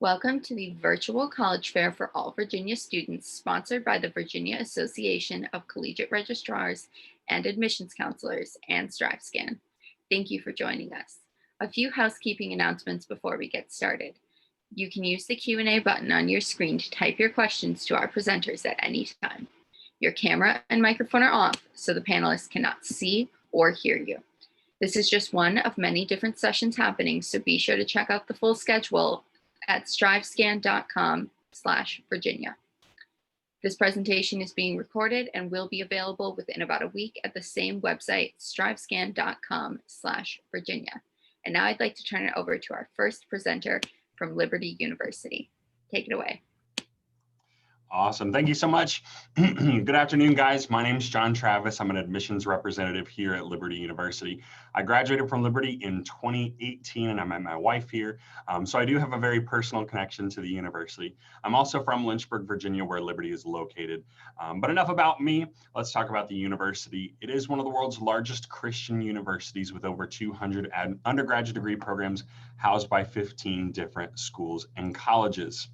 Welcome to the virtual college fair for all Virginia students, sponsored by the Virginia Association of Collegiate Registrars and Admissions Counselors and StriveScan. Thank you for joining us. A few housekeeping announcements before we get started. You can use the Q&A button on your screen to type your questions to our presenters at any time. Your camera and microphone are off, so the panelists cannot see or hear you. This is just one of many different sessions happening, so be sure to check out the full schedule at strivescan.com/Virginia. This presentation is being recorded and will be available within about a week at the same website, strivescan.com/Virginia. And now I'd like to turn it over to our first presenter from Liberty University. Take it away. Awesome. Thank you so much. Good afternoon, guys. My name is John Travis. I'm an admissions representative here at Liberty University. I graduated from Liberty in 2018 and I met my wife here. So I do have a very personal connection to the university. I'm also from Lynchburg, Virginia, where Liberty is located. But enough about me. Let's talk about the university. It is one of the world's largest Christian universities with over 200 undergraduate degree programs housed by 15 different schools and colleges.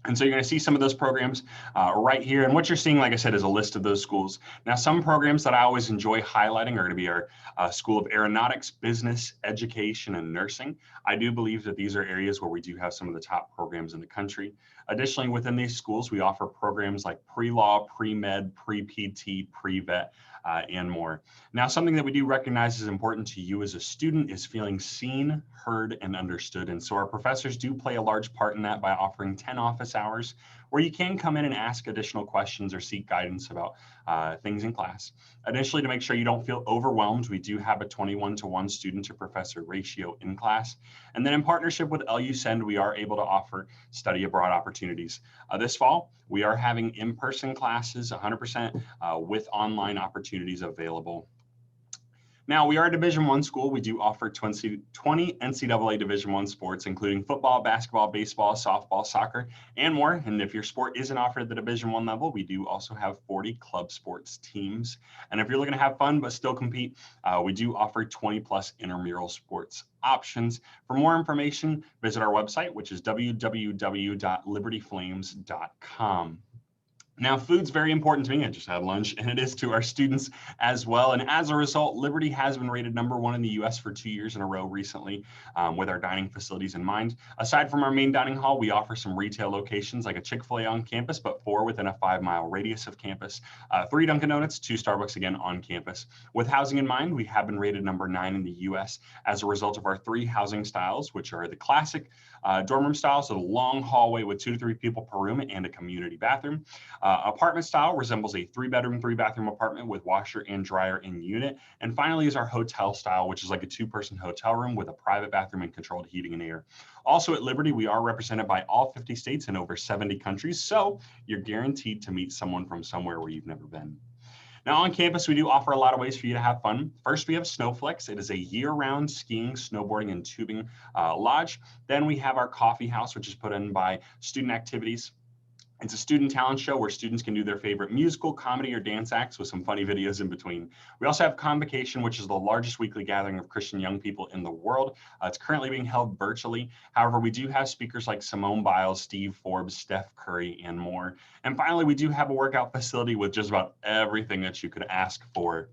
And so you're going to see some of those programs right here. And what you're seeing, like I said, is a list of those schools. Now, some programs that I always enjoy highlighting are going to be our School of Aeronautics, Business, Education, and Nursing. I do believe that these are areas where we do have some of the top programs in the country. Additionally, within these schools, we offer programs like pre-law, pre-med, pre-PT, pre-vet, and more. Now, something that we do recognize is important to you as a student is feeling seen, heard, and understood. And so our professors do play a large part in that by offering 10 office hours where you can come in and ask additional questions or seek guidance about things in class. Additionally, to make sure you don't feel overwhelmed, we do have a 21-to-1 student to professor ratio in class. And then in partnership with LU Send, we are able to offer study abroad opportunities. This fall, we are having in-person classes 100% with online opportunities available. Now, we are a Division I school. We do offer 20 NCAA Division I sports, including football, basketball, baseball, softball, soccer, and more. And if your sport isn't offered at the Division I level, we do also have 40 club sports teams. And if you're looking to have fun but still compete, we do offer 20+ intramural sports options. For more information, visit our website, which is www.libertyflames.com. Now, food's very important to me. I just had lunch, and it is to our students as well. And as a result, Liberty has been rated #1 in the U.S. for 2 years in a row recently with our dining facilities in mind. Aside from our main dining hall, we offer some retail locations like a Chick-fil-A on campus, but 4 within a 5-mile radius of campus, 3 Dunkin' Donuts, 2 Starbucks again on campus. With housing in mind, we have been rated #9 in the U.S. as a result of our 3 housing styles, which are the classic dorm room style, so the long hallway with 2 to 3 people per room and a community bathroom. Apartment style resembles a 3-bedroom, 3-bathroom apartment with washer and dryer in unit. And finally is our hotel style, which is like a 2-person hotel room with a private bathroom and controlled heating and air. Also at Liberty, we are represented by all 50 states and over 70 countries. So you're guaranteed to meet someone from somewhere where you've never been. Now on campus, we do offer a lot of ways for you to have fun. First, we have Snowflex. It is a year-round skiing, snowboarding, and tubing lodge. Then we have our coffee house, which is put in by Student Activities. It's a student talent show where students can do their favorite musical, comedy, or dance acts with some funny videos in between. We also have Convocation, which is the largest weekly gathering of Christian young people in the world. It's currently being held virtually. However, we do have speakers like Simone Biles, Steve Forbes, Steph Curry, and more. And finally, we do have a workout facility with just about everything that you could ask for.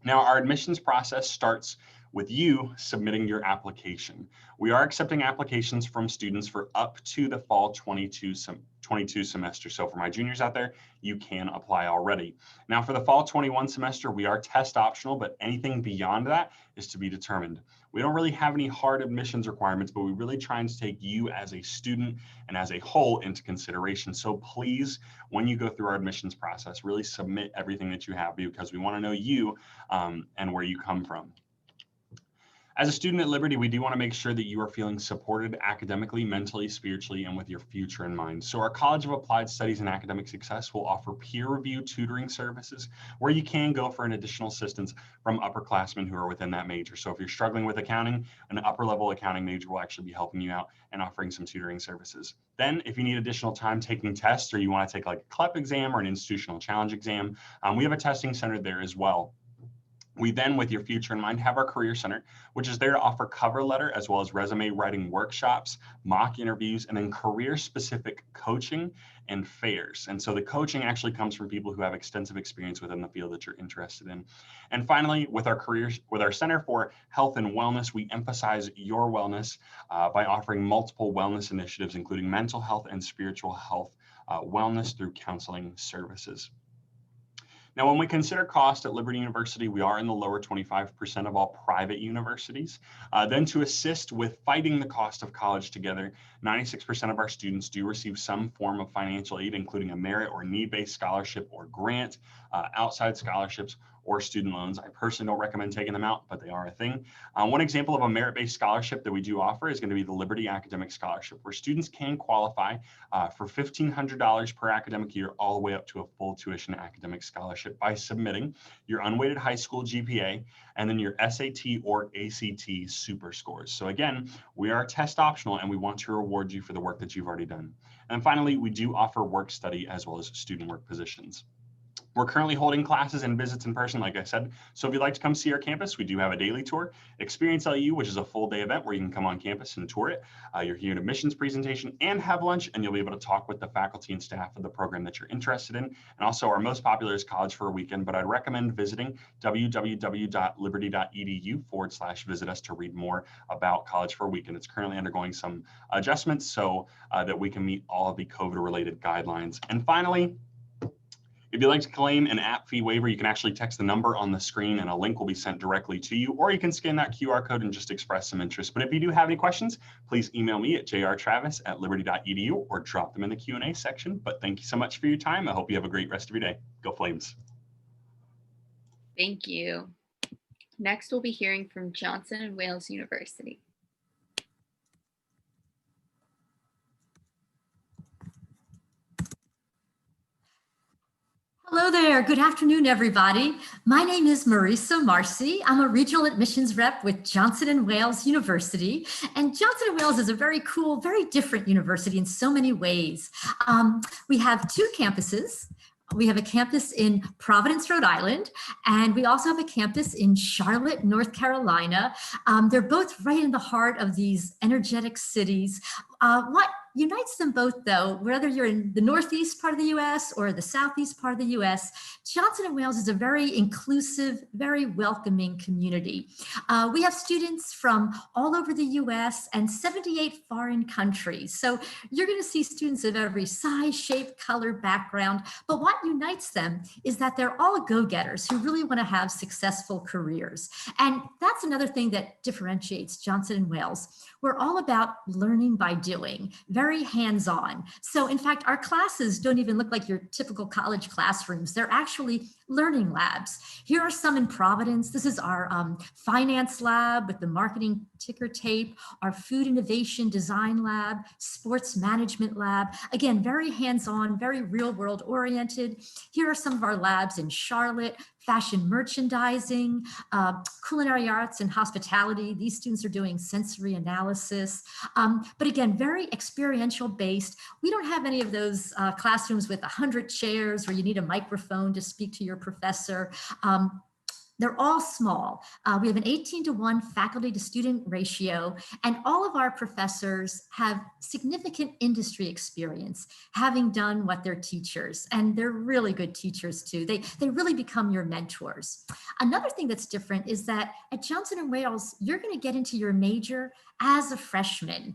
Now, our admissions process starts with you submitting your application. We are accepting applications from students for up to the fall 22 semester. So for my juniors out there, you can apply already. Now for the fall 21 semester, we are test optional, but anything beyond that is to be determined. We don't really have any hard admissions requirements, but we really try and take you as a student and as a whole into consideration. So please, when you go through our admissions process, really submit everything that you have because we want to know you and where you come from. As a student at Liberty, we do want to make sure that you are feeling supported academically, mentally, spiritually, and with your future in mind. So our College of Applied Studies and Academic Success will offer peer review tutoring services where you can go for an additional assistance from upperclassmen who are within that major. So if you're struggling with accounting, an upper level accounting major will actually be helping you out and offering some tutoring services. Then if you need additional time taking tests or you want to take like a CLEP exam or an institutional challenge exam, we have a testing center there as well. We then, with your future in mind, have our Career Center, which is there to offer cover letter as well as resume writing workshops, mock interviews, and then career-specific coaching and fairs. And so the coaching actually comes from people who have extensive experience within the field that you're interested in. And finally, with our Center for Health and Wellness, we emphasize your wellness by offering multiple wellness initiatives, including mental health and spiritual health wellness through counseling services. Now, when we consider cost at Liberty University, we are in the lower 25% of all private universities. Then to assist with fighting the cost of college together, 96% of our students do receive some form of financial aid, including a merit or need-based scholarship or grant, outside scholarships, or student loans. I personally don't recommend taking them out, but they are a thing. One example of a merit-based scholarship that we do offer is going to be the Liberty Academic Scholarship, where students can qualify for $1,500 per academic year, all the way up to a full tuition academic scholarship by submitting your unweighted high school GPA and then your SAT or ACT super scores. So again, we are test optional and we want to reward you for the work that you've already done. And finally, we do offer work study as well as student work positions. We're currently holding classes and visits in person, like I said. So if you'd like to come see our campus, we do have a daily tour. Experience LU, which is a full day event where you can come on campus and tour it. You're here at a missions presentation and have lunch, and you'll be able to talk with the faculty and staff of the program that you're interested in. And also our most popular is College for a Weekend, but I'd recommend visiting www.liberty.edu/visit us to read more about College for a Weekend. It's currently undergoing some adjustments so that we can meet all of the COVID-related guidelines. And finally, if you'd like to claim an app fee waiver, you can actually text the number on the screen and a link will be sent directly to you, or you can scan that QR code and just express some interest. But if you do have any questions, please email me at jrtravis@liberty.edu or drop them in the Q&A section. But thank you so much for your time. I hope you have a great rest of your day. Go Flames. Thank you. Next, we'll be hearing from Johnson and Wales University. Hello there. Good afternoon, everybody. My name is Marisa Marcy. I'm a regional admissions rep with Johnson & Wales University. And Johnson & Wales is a very cool, very different university in so many ways. We have two campuses. We have a campus in Providence, Rhode Island, and we also have a campus in Charlotte, North Carolina. They're both right in the heart of these energetic cities. What unites them both, though, whether you're in the northeast part of the US or the southeast part of the US, Johnson & Wales is a very inclusive, very welcoming community. We have students from all over the US and 78 foreign countries. So you're going to see students of every size, shape, color, background. But what unites them is that they're all go-getters who really want to have successful careers. And that's another thing that differentiates Johnson & Wales. We're all about learning by doing, very hands-on. So in fact, our classes don't even look like your typical college classrooms. They're actually learning labs. Here are some in Providence. This is our finance lab with the marketing ticker tape, our food innovation design lab, sports management lab. Again, very hands-on, very real-world oriented. Here are some of our labs in Charlotte, fashion merchandising, culinary arts and hospitality. These students are doing sensory analysis. But again, very experiential based. We don't have any of those classrooms with 100 chairs where you need a microphone to speak to your professor. They're all small. We have an 18-to-1 faculty to student ratio, and all of our professors have significant industry experience, having done what they're teachers, and they're really good teachers too. They really become your mentors. Another thing that's different is that at Johnson & Wales, you're gonna get into your major as a freshman.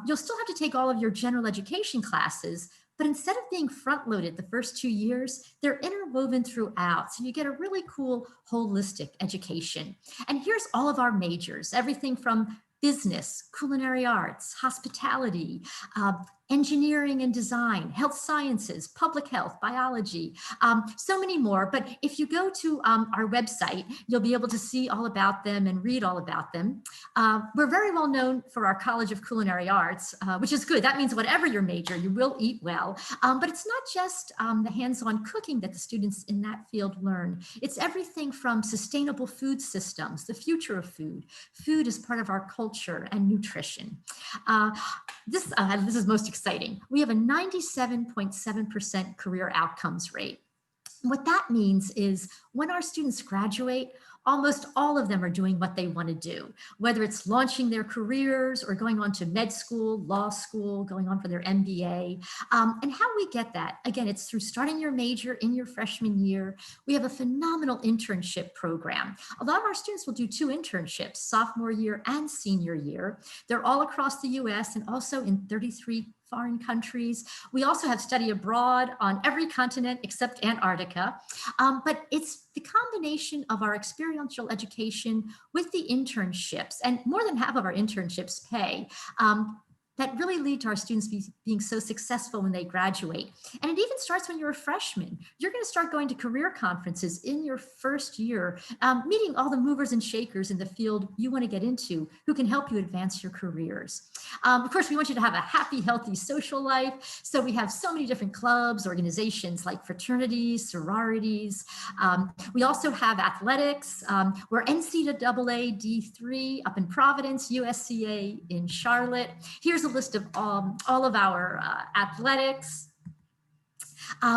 You'll still have to take all of your general education classes, but instead of being front-loaded the first 2 years, they're interwoven throughout. So you get a really cool holistic education. And here's all of our majors, everything from business, culinary arts, hospitality, engineering and design, health sciences, public health, biology, so many more. But if you go to our website, you'll be able to see all about them and read all about them. We're very well known for our College of Culinary Arts, which is good. That means whatever your major, you will eat well. But it's not just the hands-on cooking that the students in that field learn. It's everything from sustainable food systems, the future of food. Food is part of our culture and nutrition. This is most exciting. We have a 97.7% career outcomes rate. What that means is when our students graduate, almost all of them are doing what they want to do, whether it's launching their careers or going on to med school, law school, going on for their MBA. And how we get that, again, it's through starting your major in your freshman year. We have a phenomenal internship program. A lot of our students will do 2 internships, sophomore year and senior year. They're all across the US and also in 33 foreign countries. We also have study abroad on every continent except Antarctica. But it's the combination of our experiential education with the internships, and more than half of our internships pay. That really lead to our students being so successful when they graduate. And it even starts when you're a freshman. You're going to start going to career conferences in your first year, meeting all the movers and shakers in the field you want to get into who can help you advance your careers. Of course, we want you to have a happy, healthy social life. So we have so many different clubs, organizations like fraternities, sororities. We also have athletics. We're NCAA D3 up in Providence, USCA in Charlotte. Here's a list of all of our athletics.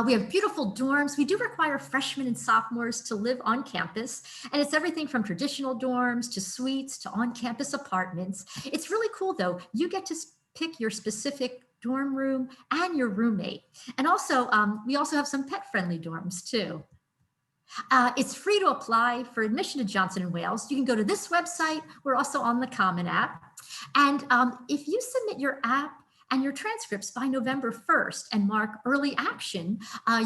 We have beautiful dorms. We do require freshmen and sophomores to live on campus, and it's everything from traditional dorms to suites to on-campus apartments. It's really cool though. You get to pick your specific dorm room and your roommate. And also, we also have some pet-friendly dorms too. It's free to apply for admission to Johnson & Wales. You can go to this website. We're also on the Common App. And if you submit your app and your transcripts by November 1st and mark early action,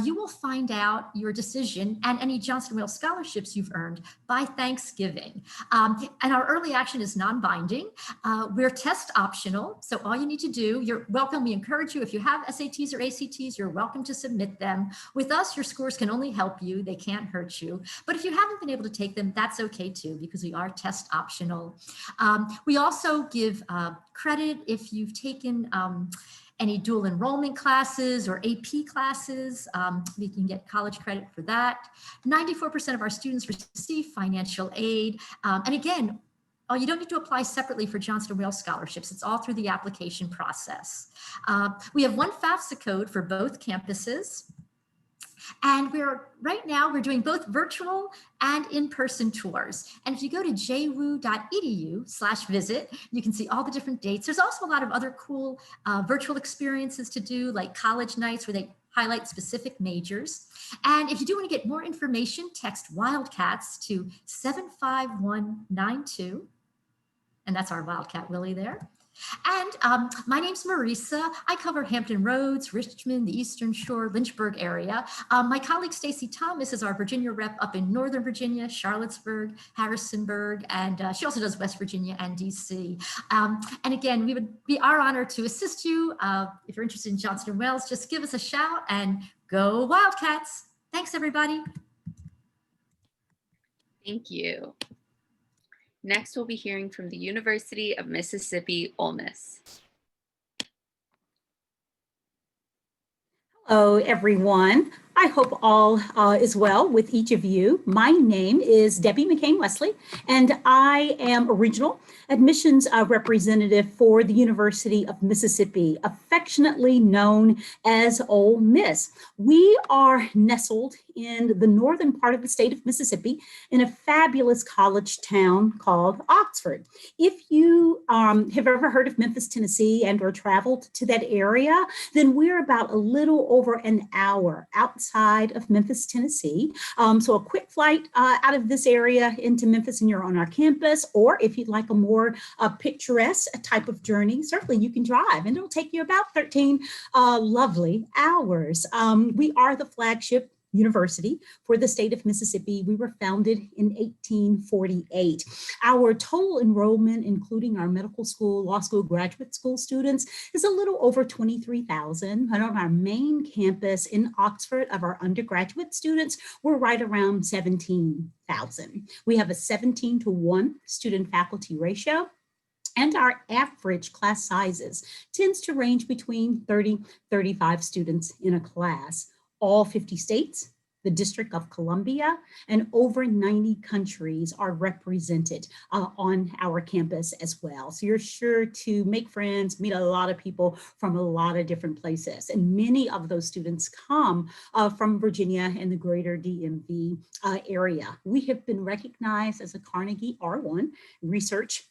you will find out your decision and any Johnson & Wales scholarships you've earned by Thanksgiving. And our early action is non-binding. We're test optional, so all you need to do, you're welcome. We encourage you, if you have SATs or ACTs, you're welcome to submit them. With us, your scores can only help you. They can't hurt you. But if you haven't been able to take them, that's okay too, because we are test optional. We also give credit if you've taken any dual enrollment classes or AP classes. We can get college credit for that. 94% of our students receive financial aid. And again, you don't need to apply separately for Johnson & Wales scholarships. It's all through the application process. We have one FAFSA code for both campuses. And right now we're doing both virtual and in-person tours. And if you go to jwu.edu/visit, you can see all the different dates. There's also a lot of other cool virtual experiences to do, like college nights where they highlight specific majors. And if you do want to get more information, text Wildcats to 75192. And that's our Wildcat Willie there. And my name's Marisa. I cover Hampton Roads, Richmond, the Eastern Shore, Lynchburg area. My colleague Stacy Thomas is our Virginia rep up in Northern Virginia, Charlottesburg, Harrisonburg, and she also does West Virginia and DC. And again, we would be our honor to assist you. If you're interested in Johnson & Wales, just give us a shout and go Wildcats. Thanks, everybody. Thank you. Next, we'll be hearing from the University of Mississippi, Ole Miss. Hello, everyone. I hope all is well with each of you. My name is Debbie McCain-Wesley, and I am a regional admissions representative for the University of Mississippi, affectionately known as Ole Miss. We are nestled in the northern part of the state of Mississippi in a fabulous college town called Oxford. If you have ever heard of Memphis, Tennessee, and or traveled to that area, then we're about a little over an hour outside of Memphis, Tennessee. So a quick flight out of this area into Memphis and you're on our campus, or if you'd like a more picturesque type of journey, certainly you can drive and it'll take you about 13 lovely hours. We are the flagship university for the state of Mississippi. We were founded in 1848. Our total enrollment, including our medical school, law school, graduate school students, is a little over 23,000. And on our main campus in Oxford, of our undergraduate students, we're right around 17,000. We have a 17-to-1 student faculty ratio. And our average class sizes tends to range between 30, 35 students in a class. All 50 states the District of Columbia, and over 90 countries are represented on our campus as well. So you're sure to make friends, meet a lot of people from a lot of different places. And many of those students come from Virginia and the greater DMV area. We have been recognized as a Carnegie R1 research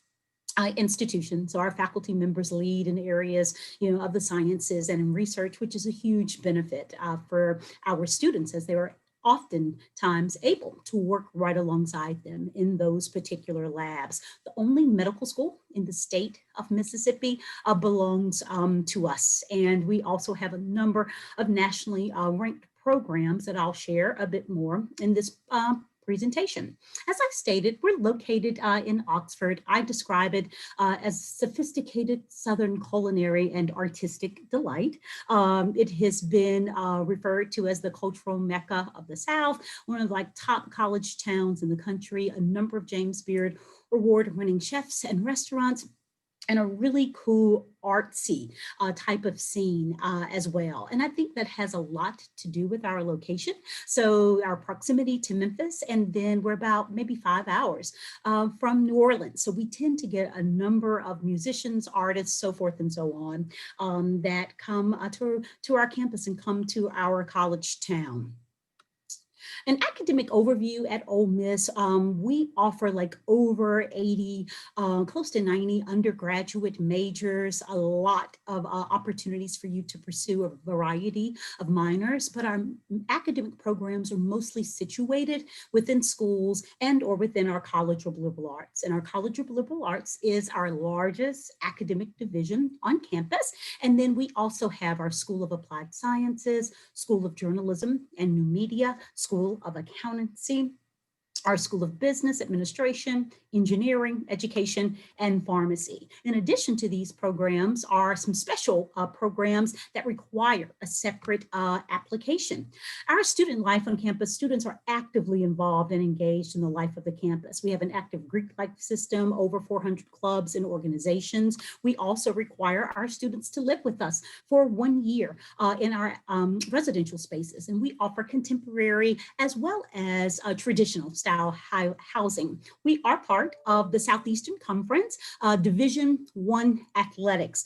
institution. So our faculty members lead in areas, of the sciences and in research, which is a huge benefit for our students, as they are oftentimes able to work right alongside them in those particular labs. The only medical school in the state of Mississippi belongs to us. And we also have a number of nationally ranked programs that I'll share a bit more in this presentation. As I stated, we're located in Oxford. I describe it as sophisticated Southern culinary and artistic delight. It has been referred to as the cultural mecca of the South, one of the top college towns in the country, a number of James Beard award-winning chefs and restaurants, and a really cool artsy type of scene as well. And I think that has a lot to do with our location. So our proximity to Memphis, and then we're about maybe 5 hours from New Orleans. So we tend to get a number of musicians, artists, so forth and so on, that come to our campus and come to our college town. An academic overview at Ole Miss, we offer over 80, close to 90 undergraduate majors, a lot of opportunities for you to pursue a variety of minors, but our academic programs are mostly situated within schools and or within our College of Liberal Arts. And our College of Liberal Arts is our largest academic division on campus. And then we also have our School of Applied Sciences, School of Journalism and New Media, School of Accountancy, our School of Business Administration, Engineering, Education, and Pharmacy. In addition to these programs are some special programs that require a separate application. Our student life on campus, students are actively involved and engaged in the life of the campus. We have an active Greek life system, over 400 clubs and organizations. We also require our students to live with us for 1 year in our residential spaces. And we offer contemporary as well as traditional style housing. We are part of the Southeastern Conference Division I Athletics.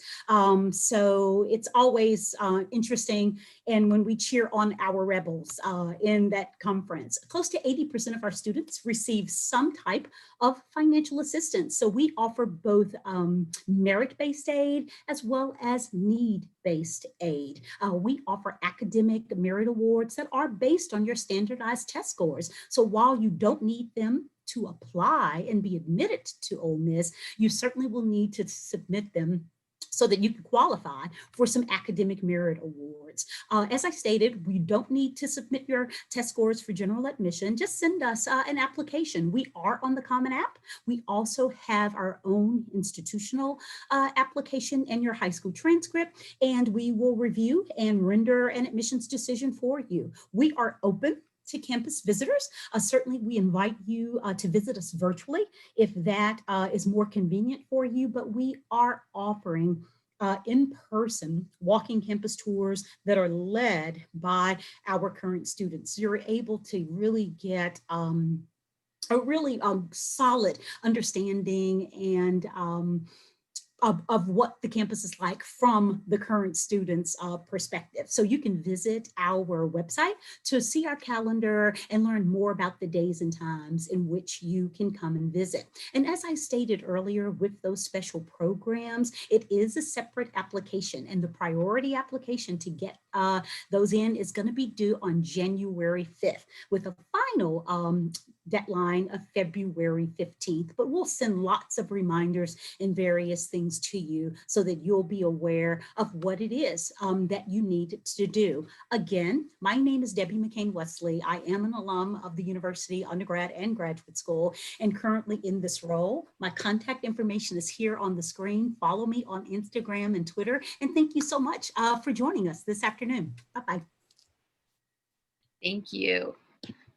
So it's always interesting. And when we cheer on our rebels in that conference, close to 80% of our students receive some type of financial assistance. So we offer both merit-based aid as well as need-based aid. We offer academic merit awards that are based on your standardized test scores. So while you don't need them to apply and be admitted to Ole Miss, you certainly will need to submit them so that you can qualify for some academic merit awards. As I stated, we don't need to submit your test scores for general admission. Just send us an application. We are on the Common App. We also have our own institutional application and your high school transcript, and we will review and render an admissions decision for you. We are open to campus visitors. Certainly, we invite you to visit us virtually if that is more convenient for you, but we are offering in-person walking campus tours that are led by our current students. You're able to really get a really solid understanding and of what the campus is like from the current students' perspective. So you can visit our website to see our calendar and learn more about the days and times in which you can come and visit. And as I stated earlier, with those special programs, it is a separate application, and the priority application to get those in is going to be due on January 5th with a final deadline of February 15th, but we'll send lots of reminders and various things to you so that you'll be aware of what it is that you need to do. Again, my name is Debbie McCain Wesley. I am an alum of the university undergrad and graduate school, and currently in this role. My contact information is here on the screen. Follow me on Instagram and Twitter, and thank you so much for joining us this afternoon. Bye-bye. Thank you.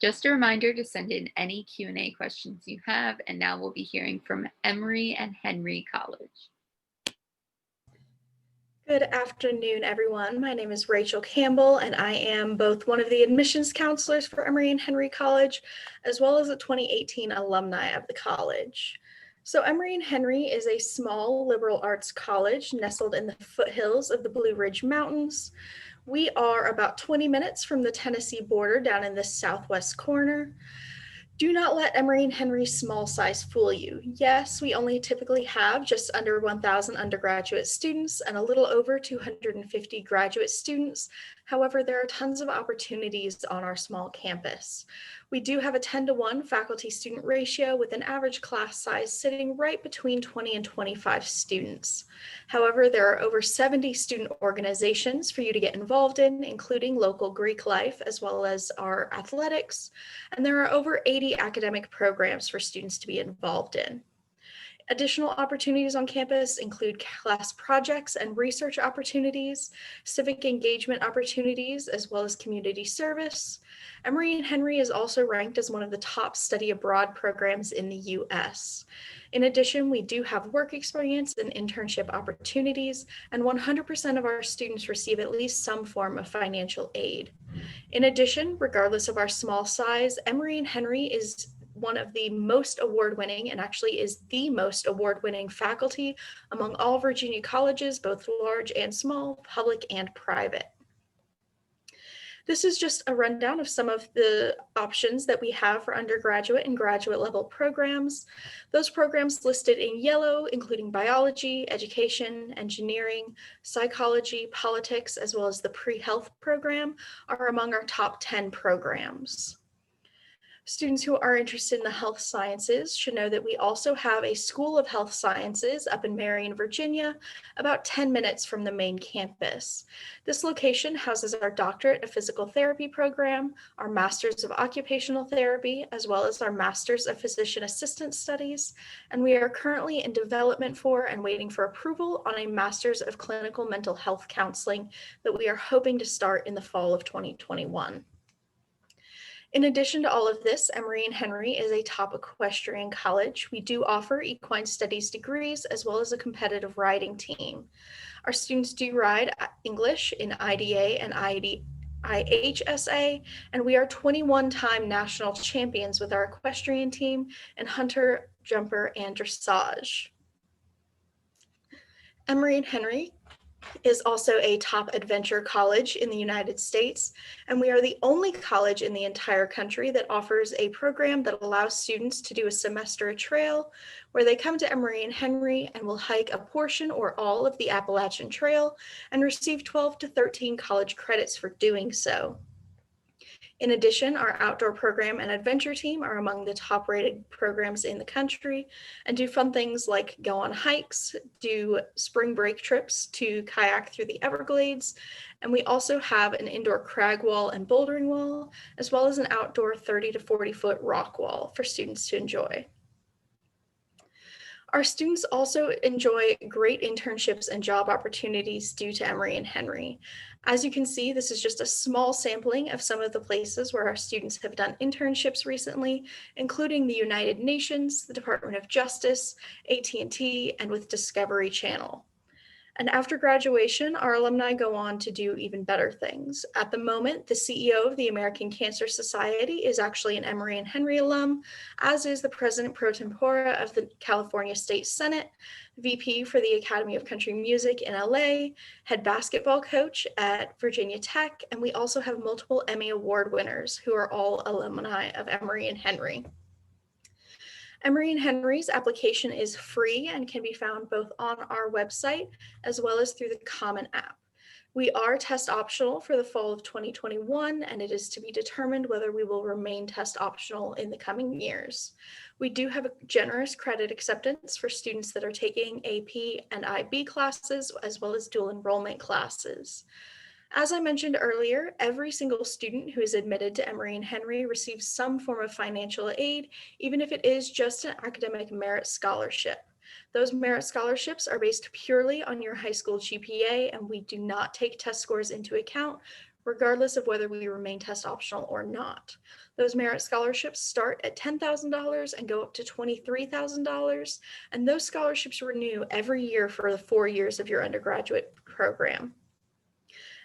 Just a reminder to send in any Q&A questions you have, and now we'll be hearing from Emory and Henry College. Good afternoon, everyone. My name is Rachel Campbell, and I am both one of the admissions counselors for Emory and Henry College, as well as a 2018 alumni of the college. So Emory and Henry is a small liberal arts college nestled in the foothills of the Blue Ridge Mountains. We are about 20 minutes from the Tennessee border down in the southwest corner. Do not let Emory and Henry's small size fool you. Yes, we only typically have just under 1,000 undergraduate students and a little over 250 graduate students. However, there are tons of opportunities on our small campus. We do have a 10-to-1 faculty-student ratio with an average class size sitting right between 20 and 25 students. However, there are over 70 student organizations for you to get involved in, including local Greek life, as well as our athletics. And there are over 80 academic programs for students to be involved in. Additional opportunities on campus include class projects and research opportunities, civic engagement opportunities, as well as community service. Emory and Henry is also ranked as one of the top study abroad programs in the US. In addition, we do have work experience and internship opportunities, and 100% of our students receive at least some form of financial aid. In addition, regardless of our small size, Emory and Henry is one of the most award-winning and actually is the most award-winning faculty among all Virginia colleges, both large and small, public and private. This is just a rundown of some of the options that we have for undergraduate and graduate level programs. Those programs listed in yellow, including biology, education, engineering, psychology, politics, as well as the pre-health program, are among our top 10 programs. Students who are interested in the health sciences should know that we also have a School of Health Sciences up in Marion, Virginia, about 10 minutes from the main campus. This location houses our Doctorate of Physical Therapy program, our Masters of Occupational Therapy, as well as our Masters of Physician Assistant Studies, and we are currently in development for and waiting for approval on a Masters of Clinical Mental Health Counseling that we are hoping to start in the fall of 2021. In addition to all of this, Emory and Henry is a top equestrian college. We do offer equine studies degrees as well as a competitive riding team. Our students do ride English in IDA and IHSA, and we are 21-time national champions with our equestrian team in hunter, jumper, and dressage. Emory and Henry is also a top adventure college in the United States, and we are the only college in the entire country that offers a program that allows students to do a semester trail where they come to Emory and Henry and will hike a portion or all of the Appalachian Trail and receive 12 to 13 college credits for doing so. In addition, our outdoor program and adventure team are among the top rated programs in the country and do fun things like go on hikes, do spring break trips to kayak through the Everglades, and we also have an indoor crag wall and bouldering wall, as well as an outdoor 30 to 40-foot rock wall for students to enjoy. Our students also enjoy great internships and job opportunities due to Emory and Henry. As you can see, this is just a small sampling of some of the places where our students have done internships recently, including the United Nations, the Department of Justice, AT&T, and with Discovery Channel. And after graduation, our alumni go on to do even better things. At the moment, the CEO of the American Cancer Society is actually an Emory and Henry alum, as is the president pro tempore of the California State Senate, VP for the Academy of Country Music in LA, head basketball coach at Virginia Tech, and we also have multiple Emmy Award winners who are all alumni of Emory and Henry. Emory and Henry's application is free and can be found both on our website as well as through the Common App. We are test optional for the fall of 2021, and it is to be determined whether we will remain test optional in the coming years. We do have a generous credit acceptance for students that are taking AP and IB classes, as well as dual enrollment classes. As I mentioned earlier, every single student who is admitted to Emory and Henry receives some form of financial aid, even if it is just an academic merit scholarship. Those merit scholarships are based purely on your high school GPA, and we do not take test scores into account, regardless of whether we remain test optional or not. Those merit scholarships start at $10,000 and go up to $23,000, and those scholarships renew every year for the 4 years of your undergraduate program.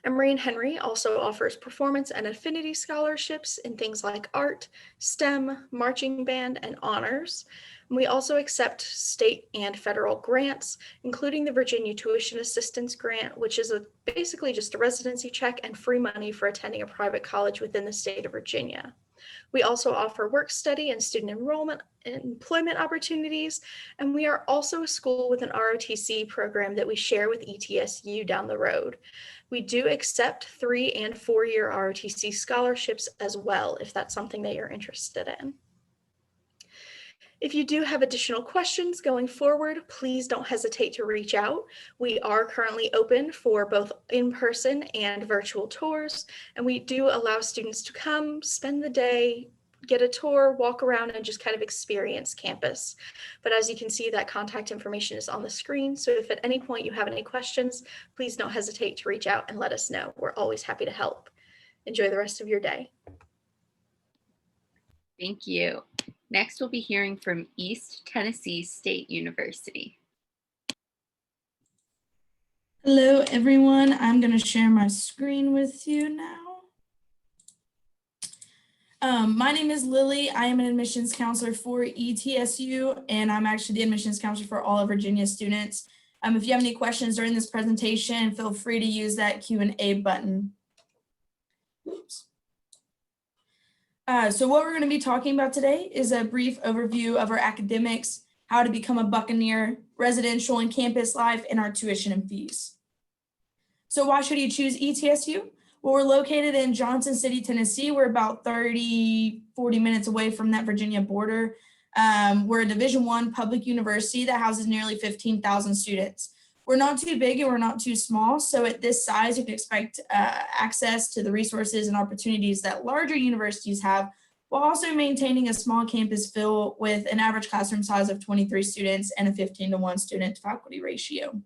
Emory and Henry also offers performance and affinity scholarships in things like art, STEM, marching band, and honors. We also accept state and federal grants, including the Virginia Tuition Assistance Grant, which is basically just a residency check and free money for attending a private college within the state of Virginia. We also offer work study and student enrollment and employment opportunities, and we are also a school with an ROTC program that we share with ETSU down the road. We do accept 3- and 4-year ROTC scholarships as well, if that's something that you're interested in. If you do have additional questions going forward, please don't hesitate to reach out. We are currently open for both in-person and virtual tours, and we do allow students to come, spend the day, get a tour, walk around, and just kind of experience campus. But as you can see, that contact information is on the screen, so if at any point you have any questions, please don't hesitate to reach out and let us know. We're always happy to help. Enjoy the rest of your day. Thank you. Next, we'll be hearing from East Tennessee State University. Hello, everyone. I'm going to share my screen with you now. My name is Lily. I am an admissions counselor for ETSU, and I'm actually the admissions counselor for all of Virginia students. If you have any questions during this presentation, feel free to use that Q&A button. Oops. So what we're going to be talking about today is a brief overview of our academics, how to become a Buccaneer, residential and campus life, and our tuition and fees. So why should you choose ETSU? Well, we're located in Johnson City, Tennessee. We're about 30, 40 minutes away from that Virginia border. We're a Division I public university that houses nearly 15,000 students. We're not too big and we're not too small. So at this size, you can expect access to the resources and opportunities that larger universities have, while also maintaining a small campus feel with an average classroom size of 23 students and a 15-to-1 student to faculty ratio.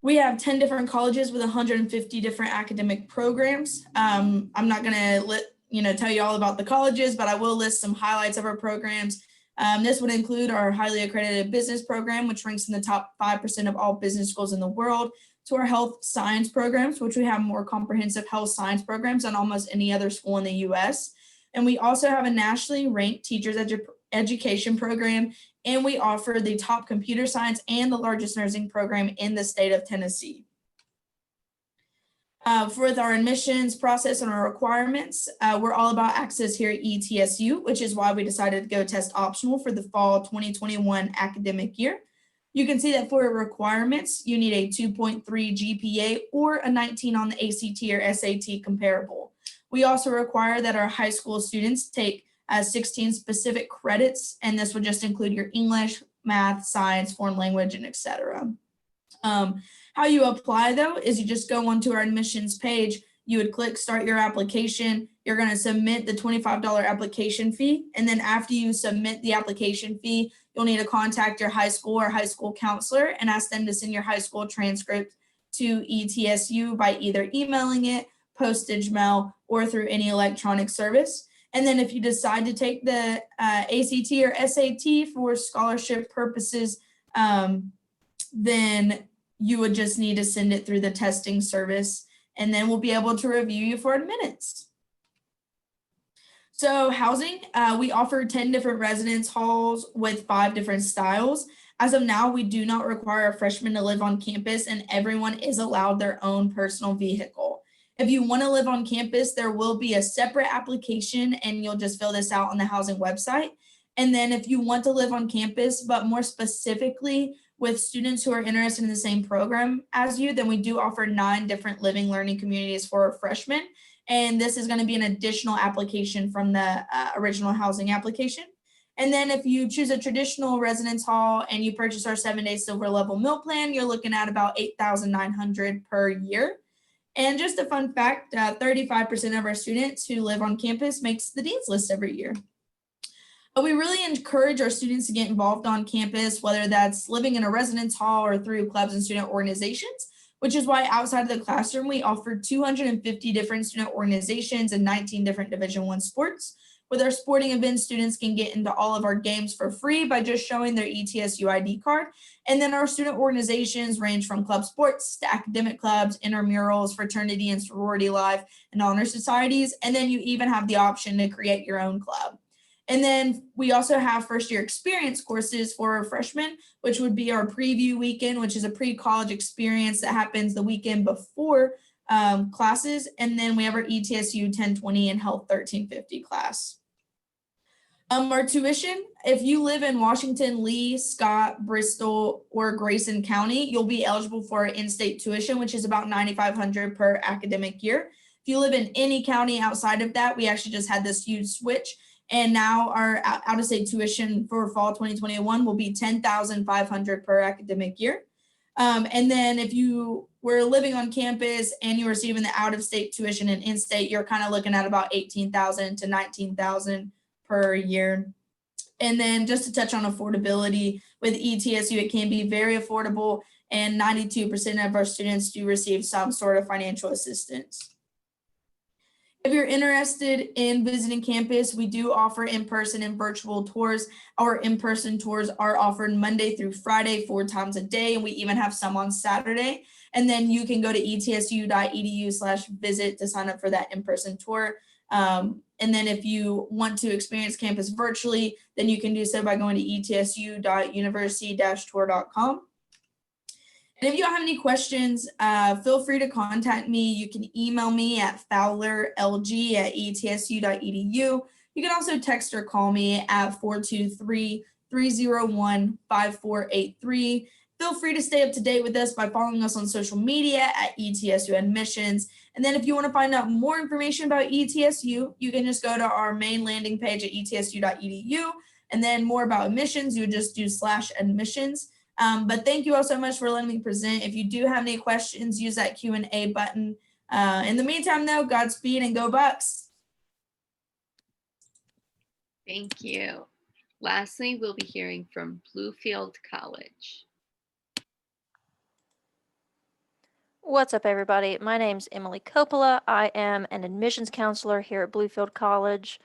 We have 10 different colleges with 150 different academic programs. I'm not going to tell you all about the colleges, but I will list some highlights of our programs. This would include our highly accredited business program, which ranks in the top 5% of all business schools in the world, to our health science programs, which we have more comprehensive health science programs than almost any other school in the US. And we also have a nationally ranked teachers education program, and we offer the top computer science and the largest nursing program in the state of Tennessee. With our admissions process and our requirements, we're all about access here at ETSU, which is why we decided to go test optional for the fall 2021 academic year. You can see that for requirements, you need a 2.3 GPA or a 19 on the ACT or SAT comparable. We also require that our high school students take 16 specific credits, and this would just include your English, math, science, foreign language, and etc. How you apply, though, is you just go onto our admissions page. You would click start your application. You're going to submit the $25 application fee. And then after you submit the application fee, you'll need to contact your high school or high school counselor and ask them to send your high school transcript to ETSU by either emailing it, postage mail, or through any electronic service. And then if you decide to take the ACT or SAT for scholarship purposes, then you would just need to send it through the testing service, and then we'll be able to review you for admittance. So housing, we offer 10 different residence halls with 5 different styles. As of now, we do not require a freshman to live on campus, and everyone is allowed their own personal vehicle. If you want to live on campus, there will be a separate application, and you'll just fill this out on the housing website. And then if you want to live on campus, but more specifically with students who are interested in the same program as you, then we do offer 9 different living learning communities for freshmen. And this is going to be an additional application from the original housing application. And then if you choose a traditional residence hall and you purchase our 7-day silver level meal plan, you're looking at about $8,900 per year. And just a fun fact, 35% of our students who live on campus makes the Dean's List every year. We really encourage our students to get involved on campus, whether that's living in a residence hall or through clubs and student organizations, which is why outside of the classroom, we offer 250 different student organizations and 19 different Division I sports. With our sporting events, students can get into all of our games for free by just showing their ETSU ID card. And then our student organizations range from club sports to academic clubs, intramurals, fraternity and sorority life, and honor societies. And then you even have the option to create your own club. And then we also have first year experience courses for our freshmen, which would be our preview weekend, which is a pre-college experience that happens the weekend before classes. And then we have our ETSU 1020 and Health 1350 class. Our tuition, if you live in Washington, Lee, Scott, Bristol, or Grayson County, you'll be eligible for in-state tuition, which is about $9,500 per academic year. If you live in any county outside of that, we actually just had this huge switch. And now our out-of-state tuition for fall 2021 will be $10,500 per academic year. And then if you were living on campus and you're receiving the out-of-state tuition and in-state, you're kind of looking at about $18,000 to $19,000 per year. And then just to touch on affordability, with ETSU, it can be very affordable, and 92% of our students do receive some sort of financial assistance. If you're interested in visiting campus, we do offer in-person and virtual tours. Our in-person tours are offered Monday through Friday, 4 times a day, and we even have some on Saturday. And then you can go to etsu.edu/visit to sign up for that in-person tour. And then if you want to experience campus virtually, then you can do so by going to etsu.university-tour.com. And if you have any questions, feel free to contact me. You can email me at fowlerlg@etsu.edu. You can also text or call me at 423-301-5483. Feel free to stay up to date with us by following us on social media at ETSU Admissions. And then if you want to find out more information about ETSU, you can just go to our main landing page at etsu.edu. And then more about admissions, you would just do /admissions. But thank you all so much for letting me present. If you do have any questions, use that Q&A button. In the meantime, though, Godspeed and go Bucks. Thank you. Lastly, we'll be hearing from Bluefield College. What's up, everybody? My name's Emily Coppola. I am an admissions counselor here at Bluefield College.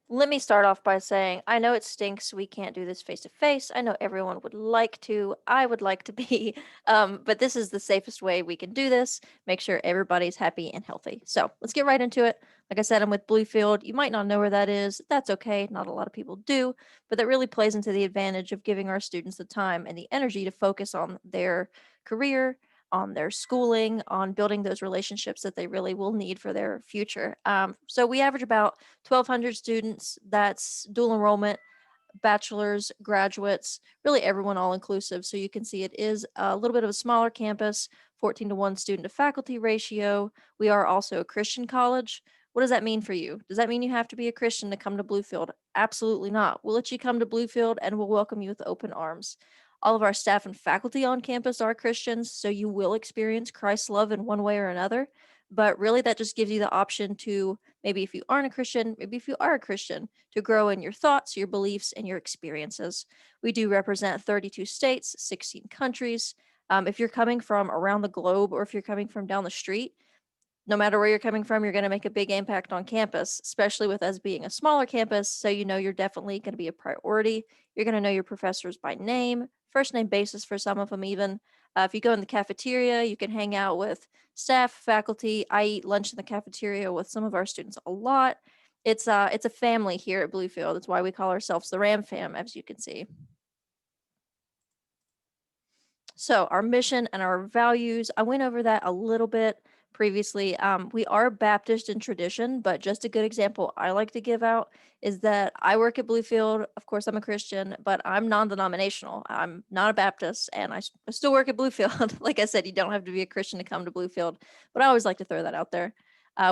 Let me start off by saying, I know it stinks we can't do this face-to-face. I know everyone would like to. I would like to be, but this is the safest way we can do this. Make sure everybody's happy and healthy. So let's get right into it. Like I said, I'm with Bluefield. You might not know where that is. That's okay. Not a lot of people do, but that really plays into the advantage of giving our students the time and the energy to focus on their career, on their schooling, on building those relationships that they really will need for their future. So we average about 1,200 students. That's dual enrollment, bachelors, graduates, really everyone all inclusive. So you can see it is a little bit of a smaller campus, 14-to-1 student to faculty ratio. We are also a Christian college. What does that mean for you? Does that mean you have to be a Christian to come to Bluefield? Absolutely not. We'll let you come to Bluefield and we'll welcome you with open arms. All of our staff and faculty on campus are Christians, so you will experience Christ's love in one way or another. But really, that just gives you the option to, maybe if you aren't a Christian, maybe if you are a Christian, to grow in your thoughts, your beliefs, and your experiences. We do represent 32 states, 16 countries. If you're coming from around the globe or if you're coming from down the street, no matter where you're coming from, you're going to make a big impact on campus, especially with us being a smaller campus. So you know you're definitely going to be a priority. You're going to know your professors by name, first name basis for some of them even. If you go in the cafeteria, you can hang out with staff, faculty. I eat lunch in the cafeteria with some of our students a lot. It's a family here at Bluefield. That's why we call ourselves the Ram Fam, as you can see. So our mission and our values, I went over that a little bit previously. We are Baptist in tradition, but just a good example I like to give out is that I work at Bluefield. Of course, I'm a Christian, but I'm non-denominational. I'm not a Baptist, and I still work at Bluefield. Like I said, you don't have to be a Christian to come to Bluefield, but I always like to throw that out there.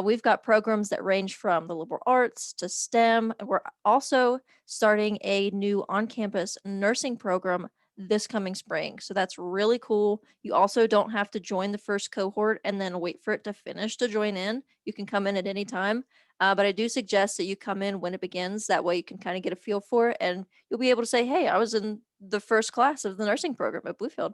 We've got programs that range from the liberal arts to STEM. We're also starting a new on-campus nursing program this coming spring. So that's really cool. You also don't have to join the first cohort and then wait for it to finish to join in. You can come in at any time. But I do suggest that you come in when it begins. That way you can kind of get a feel for it and you'll be able to say, hey, I was in the first class of the nursing program at Bluefield.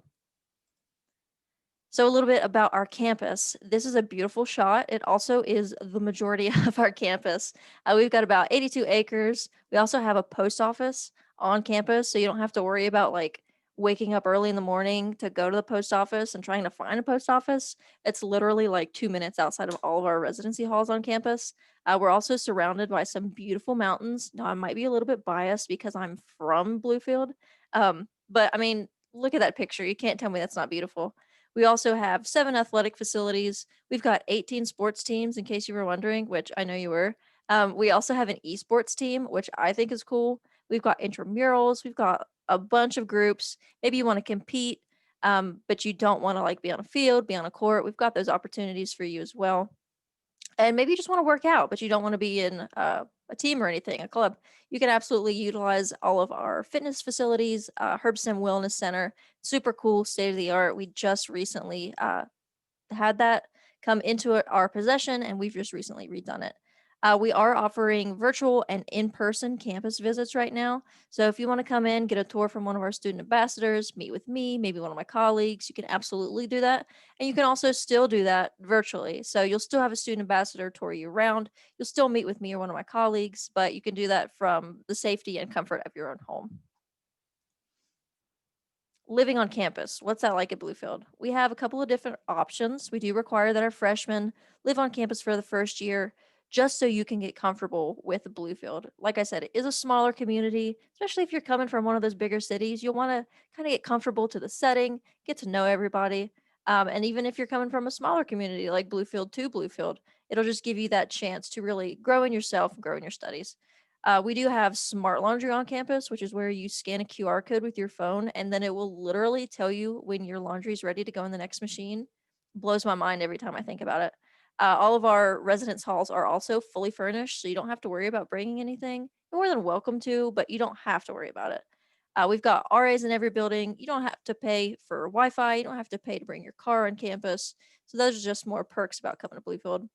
So a little bit about our campus. This is a beautiful shot. It also is the majority of our campus. We've got about 82 acres. We also have a post office on campus, so you don't have to worry about like waking up early in the morning to go to the post office and trying to find a post office. It's literally like 2 minutes outside of all of our residency halls on campus. We're also surrounded by some beautiful mountains. Now, I might be a little bit biased because I'm from Bluefield, but I mean, look at that picture. You can't tell me that's not beautiful. We also have 7 athletic facilities. We've got 18 sports teams, in case you were wondering, which I know you were. We also have an esports team, which I think is cool. We've got intramurals. We've got a bunch of groups. Maybe you want to compete, but you don't want to like be on a field, be on a court. We've got those opportunities for you as well. And maybe you just want to work out, but you don't want to be in a team or anything, a club. You can absolutely utilize all of our fitness facilities, Herbston Wellness Center, super cool, state of the art. We just recently had that come into our possession, and we've just recently redone it. We are offering virtual and in-person campus visits right now. So if you want to come in, get a tour from one of our student ambassadors, meet with me, maybe one of my colleagues, you can absolutely do that. And you can also still do that virtually. So you'll still have a student ambassador tour you around. You'll still meet with me or one of my colleagues, but you can do that from the safety and comfort of your own home. Living on campus, what's that like at Bluefield? We have a couple of different options. We do require that our freshmen live on campus for the first year, just so you can get comfortable with Bluefield. Like I said, it is a smaller community, especially if you're coming from one of those bigger cities. You'll want to kind of get comfortable to the setting, get to know everybody. And even if you're coming from a smaller community like Bluefield to Bluefield, it'll just give you that chance to really grow in yourself and grow in your studies. We do have smart laundry on campus, which is where you scan a QR code with your phone, and then it will literally tell you when your laundry is ready to go in the next machine. Blows my mind every time I think about it. All of our residence halls are also fully furnished, so you don't have to worry about bringing anything. You're more than welcome to, but you don't have to worry about it. We've got RAs in every building. You don't have to pay for Wi-Fi. You don't have to pay to bring your car on campus. So those are just more perks about coming to Bluefield.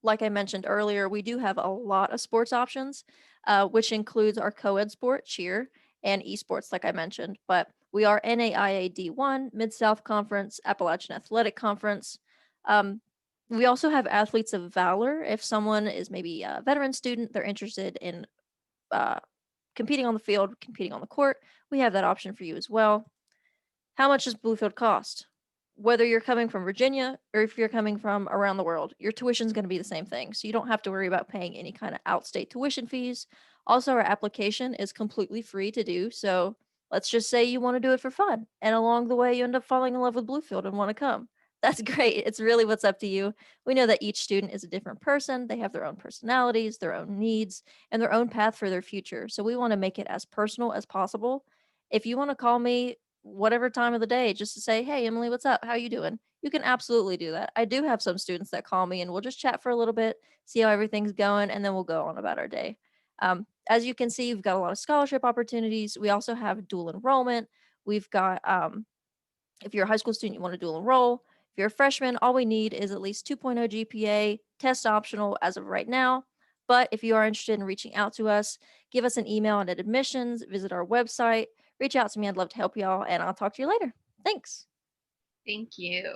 Like I mentioned earlier, we do have a lot of sports options, which includes our co-ed sport, cheer, and esports, like I mentioned. But we are NAIA D1, Mid-South Conference, Appalachian Athletic Conference. We also have athletes of valor. If someone is maybe a veteran student, they're interested in competing on the field, competing on the court, we have that option for you as well. How much does Bluefield cost? Whether you're coming from Virginia or if you're coming from around the world, your tuition is going to be the same thing. So you don't have to worry about paying any kind of outstate tuition fees. Also, our application is completely free to do. So let's just say you want to do it for fun. And along the way, you end up falling in love with Bluefield and want to come. That's great. It's really what's up to you. We know that each student is a different person. They have their own personalities, their own needs, and their own path for their future. So we want to make it as personal as possible. If you want to call me whatever time of the day just to say, hey, Emily, what's up? How you doing? You can absolutely do that. I do have some students that call me and we'll just chat for a little bit, see how everything's going, and then we'll go on about our day. As you can see, we've got a lot of scholarship opportunities. We also have dual enrollment. We've got, if you're a high school student, you want to dual enroll. If you're a freshman, all we need is at least 2.0 GPA, test optional as of right now. But if you are interested in reaching out to us, give us an email at admissions, visit our website, reach out to me. I'd love to help y'all, and I'll talk to you later. Thanks. Thank you.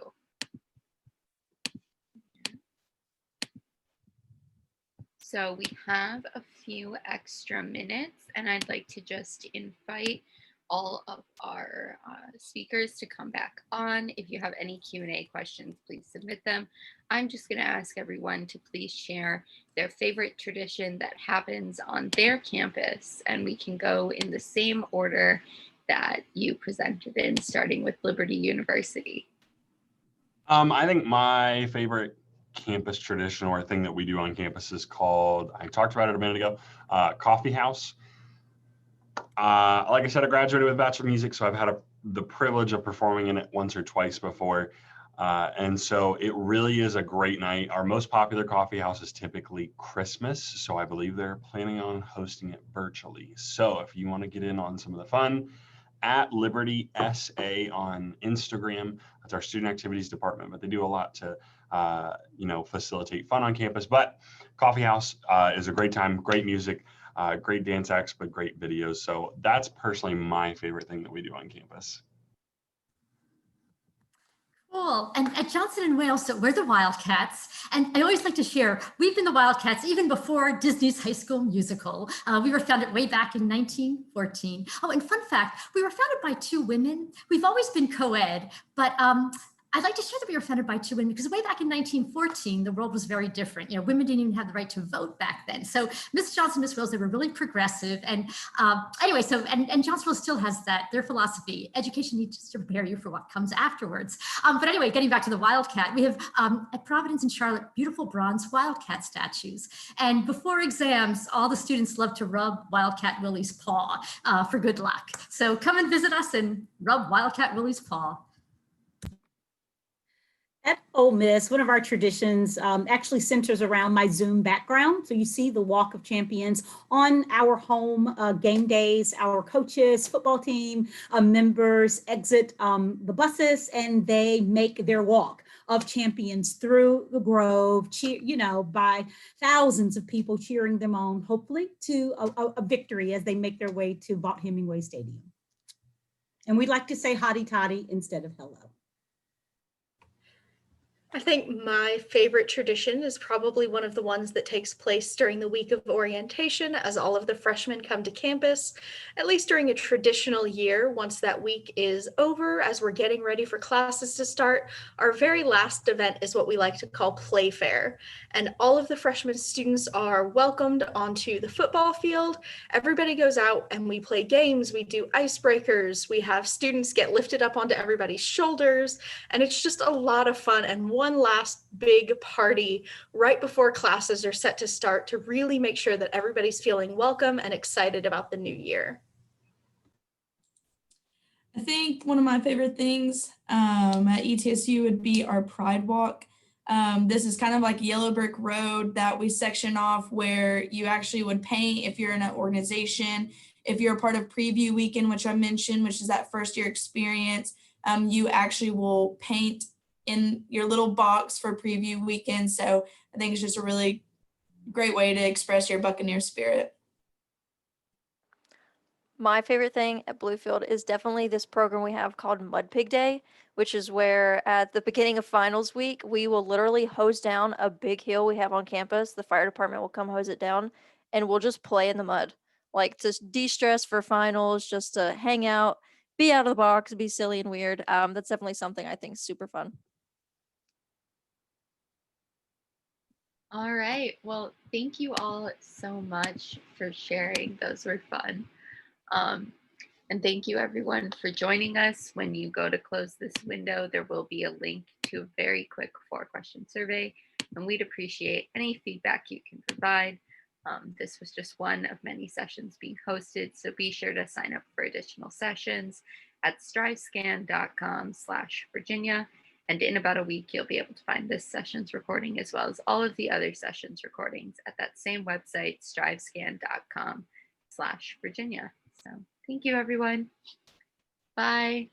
So we have a few extra minutes, and I'd like to just invite all of our speakers to come back on. If you have any Q&A questions, please submit them. I'm just going to ask everyone to please share their favorite tradition that happens on their campus, and we can go in the same order that you presented in, starting with Liberty University. I think my favorite campus tradition or thing that we do on campus is called, I talked about it a minute ago, coffee house. Like I said, I graduated with Bachelor of Music, so I've had the privilege of performing in it once or twice before. And so it really is a great night. Our most popular coffee house is typically Christmas, so I believe they're planning on hosting it virtually. So if you want to get in on some of the fun, at Liberty SA on Instagram. That's our student activities department, but they do a lot to, facilitate fun on campus. But Coffee House is a great time, great music, great dance acts, but great videos. So that's personally my favorite thing that we do on campus. Cool. cool. And at Johnson & Wales, so we're the Wildcats. And I always like to share, we've been the Wildcats even before Disney's High School Musical. We were founded way back in 1914. Oh, and fun fact, we were founded by two women. We've always been co-ed, but I'd like to share that we were founded by two women because way back in 1914, the world was very different. You know, women didn't even have the right to vote back then. So Miss Johnson, Miss Wales, they were really progressive. And anyway, so, and Johnsonville still has that, their philosophy. Education needs to prepare you for what comes afterwards. But anyway, getting back to the Wildcat, we have at Providence and Charlotte, beautiful bronze Wildcat statues. And before exams, all the students love to rub Wildcat Willie's paw for good luck. So come and visit us and rub Wildcat Willie's paw. At Ole Miss, one of our traditions actually centers around my Zoom background. So you see the Walk of Champions on our home game days. Our coaches, football team members exit the buses and they make their walk of champions through the Grove, by thousands of people cheering them on, hopefully to a victory as they make their way to Vaught Hemingway Stadium. And we'd like to say hotty toddy instead of hello. I think my favorite tradition is probably one of the ones that takes place during the week of orientation as all of the freshmen come to campus, at least during a traditional year. Once that week is over, as we're getting ready for classes to start, our very last event is what we like to call Play Fair. And all of the freshman students are welcomed onto the football field. Everybody goes out and we play games, we do icebreakers, we have students get lifted up onto everybody's shoulders, and it's just a lot of fun and one last big party right before classes are set to start to really make sure that everybody's feeling welcome and excited about the new year. I think one of my favorite things at ETSU would be our Pride Walk. This is kind of like Yellow Brick Road that we section off where you actually would paint if you're in an organization. If you're a part of Preview Weekend, which I mentioned, which is that first year experience, you actually will paint in your little box for Preview Weekend. So I think it's just a really great way to express your Buccaneer spirit. My favorite thing at Bluefield is definitely this program we have called Mud Pig Day, which is where at the beginning of finals week, we will literally hose down a big hill we have on campus. The fire department will come hose it down and we'll just play in the mud, like to de-stress for finals, just to hang out, be out of the box, be silly and weird. That's definitely something I think is super fun. All right. Well, thank you all so much for sharing. Those were fun. And thank you everyone for joining us. When you go to close this window, there will be a link to a very quick 4-question survey, and we'd appreciate any feedback you can provide. This was just one of many sessions being hosted, so be sure to sign up for additional sessions at strivescan.com/Virginia. And in about a week, you'll be able to find this session's recording as well as all of the other sessions recordings at that same website, strivescan.com/Virginia. So thank you, everyone. Bye.